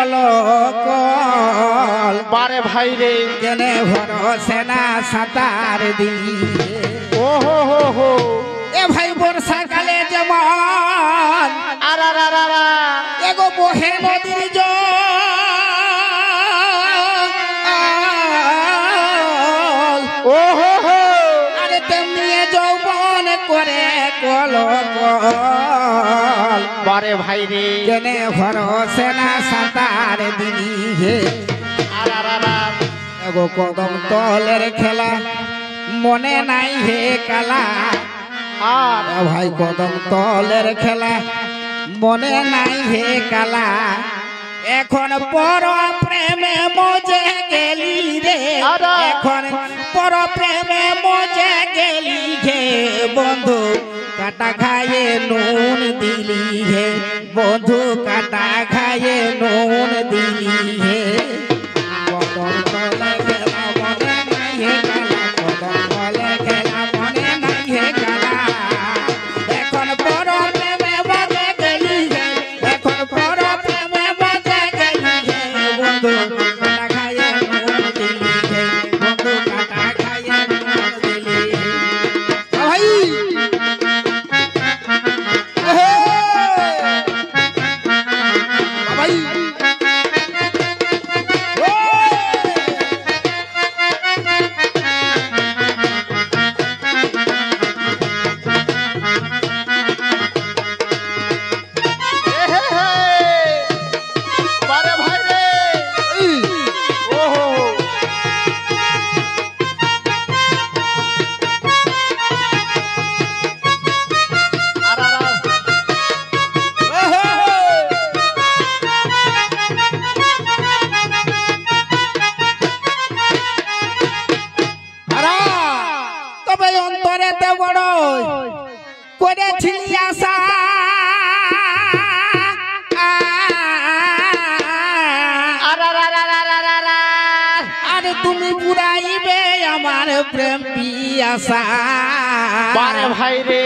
Call call বারে ভাই রে কেনে ভরসে না সাঁতার দিয়ে ও হো হো হো এ ভাই বর্ষাকালে যেমন এগো বহে নদীর জল ও হো হো আরে তেমনি যৌবন করে কল কল বারে ভাই রে কেনে ভরসে না সাঁতার দিয়ে এগো কদম তলের খেলা মনে নাই হে কালা আর ভাই কদম তলের খেলা মনে নাই হে কালা এখন পর প্রেমে মজে গেলি রে এখন পর প্রেমে মজে গেলি হে বন্ধু কাটা খায়ে নুন দিলি হে বন্ধু কাটা খায়ে নুন দিলি হে কদম তলের খেলা মনে নাই হে কালা কদম তলের খেলা মনে নাই হে কালা এখন পর প্রেমে মজে গেলি হে এখন পর প্রেমে মজে গেলি হে বন্ধু কাটা খায়ে নুন দিলি হে বন্ধু কাটা খায়ে নুন দিলি হে ভাই ভাই বারে ভাই রে ও হো হো তবে অন্তরেতে বড় করেছিলি আশা আরে তুমি পুরাইবে আমার প্রেম পিয়াসা বারে ভাই রে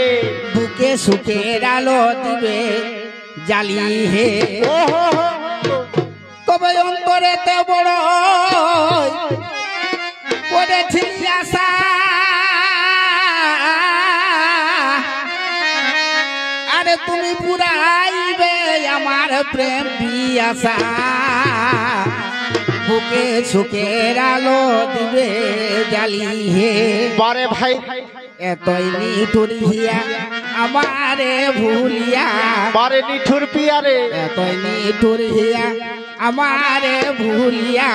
বুকে সুখের আলো দিবে জালি হে ও হো হো তবে অন্তরেতে বড় করেছিলি আশা আরে তুমি পুরাইবে আমার প্রেম পিয়াসা বুকে সুখের আলো দিবে জালি হে বারে ভাই এতই নিঠুর হিয়া আমারে ভুলিয়া বারে নিঠুর পিয়ারে এতই নিঠুর হিয়া আমারে ভুলিয়া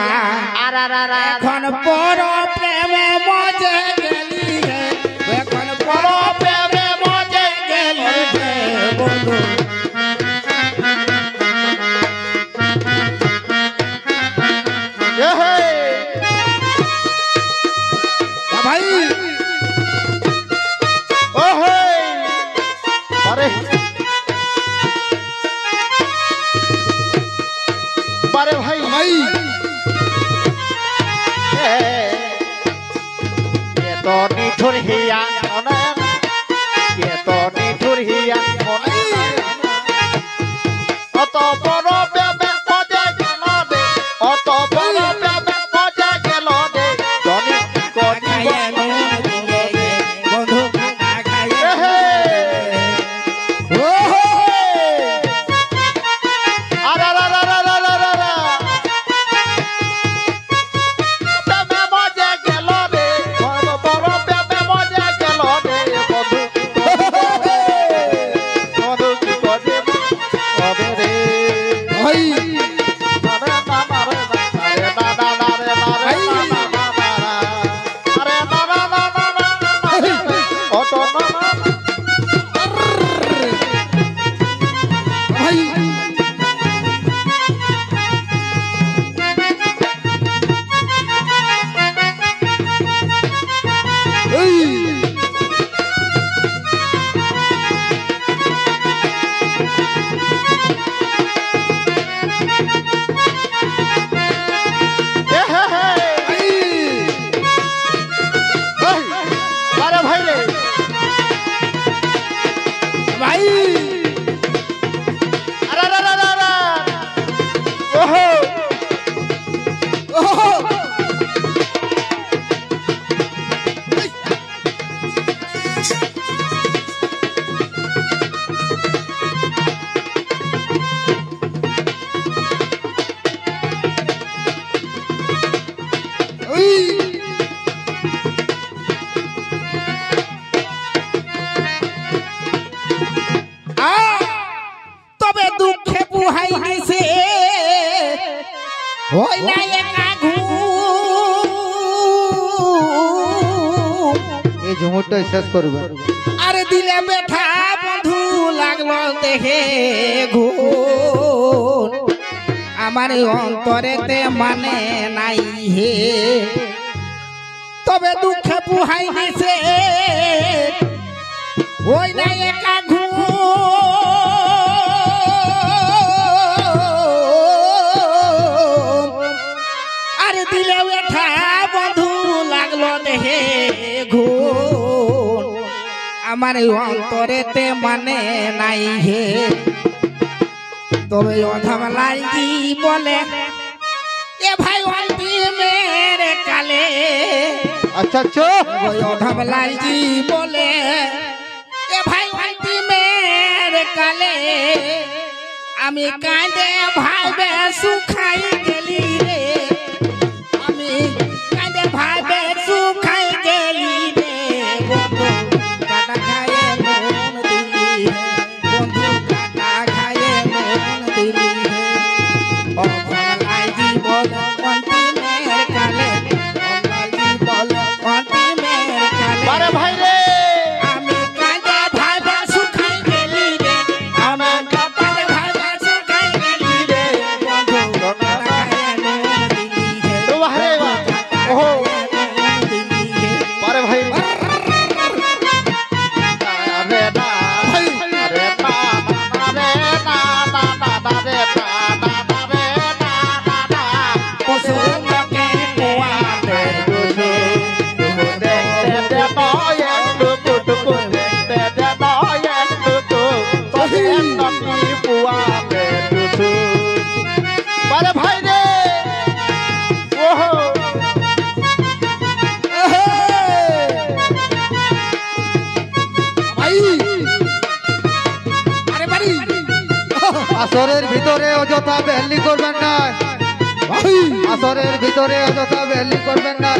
এখন পর প্রেমে মজে গেলি রে এখন পর প্রেমে মজে গেলি রে বন্ধু এ হে ভাই ও হে বারে বারে ভাই ভাই এত নিঠুর হিয়া মনে এত নিঠুর হিয়া মনে অত বড় প্রেমে মজা গেল রে অত বড় প্রেমে মজা গেল রে জনি খাইয়ে নুন দিলে হে বন্ধু কাটা খাইয়ে হে ও হো আরা রা রা রা রা রা রা রা প্রেমে মজা গেল রে বড় বড় প্রেমে মজা গেল রে বন্ধু বন্ধু কি করে হবে রে ভাই ভাই ওহো মুহূর্তই শেষ করবেন। আরে দিলে বেঠা বন্ধু লাগলো দেখে ঘুর আমার অন্তরেতে মানে নাই হে তবে দুঃখে পুহাই দিছে ওই নাই একা আরে দিলে বেঠা বন্ধু লাগলো দেখে ঘুর আমার অন্তরেতে মানে নাই হে তবে অধমলাই জি বলে এ ভাই অন্তিমের কালে আচ্ছা আচ্ছা ওই অধমলাই জি বলে এ ভাই অন্তিমের কালে আমি কাঁদে ভাইবে সুখাই গেলি রে আমি কাঁদে ভাইবে সুখাই গেলি রে বন্ধু কাটা খায়ে মন দিলি হে বন্ধু কাটা খায়ে মন দিলি হে অধমলাই জি বলে অন্তিমের কালে অধমলাই জি বলে অন্তিমের কালে আরে ভাই রে আমি কাঁদে ভাইবে সুখাই গেলি রে আমি কাঁদে ভাইবে সুখাই গেলি রে বন্ধু কাটা খায়ে মন দিলি হে ও ভাই রে বাহ। ওহো মন দিলি হে আরে ভাই আরে না ভাই আরে না আরে না না না না রে না না না রে না না না পশুকে পোয়াতে দুসু দুসু দে দে দে নয় টুকু টুকু দে দে দে নয় টুকু তোকে নটি পুয়াতে দুসু আরে ভাই রে ওহো ভাই আরে বাড়ি আসরের ভিতরে অযথা বেহলি করবেন না। ভাই আসরের ভিতরে অযথা বেহলি করবেন না।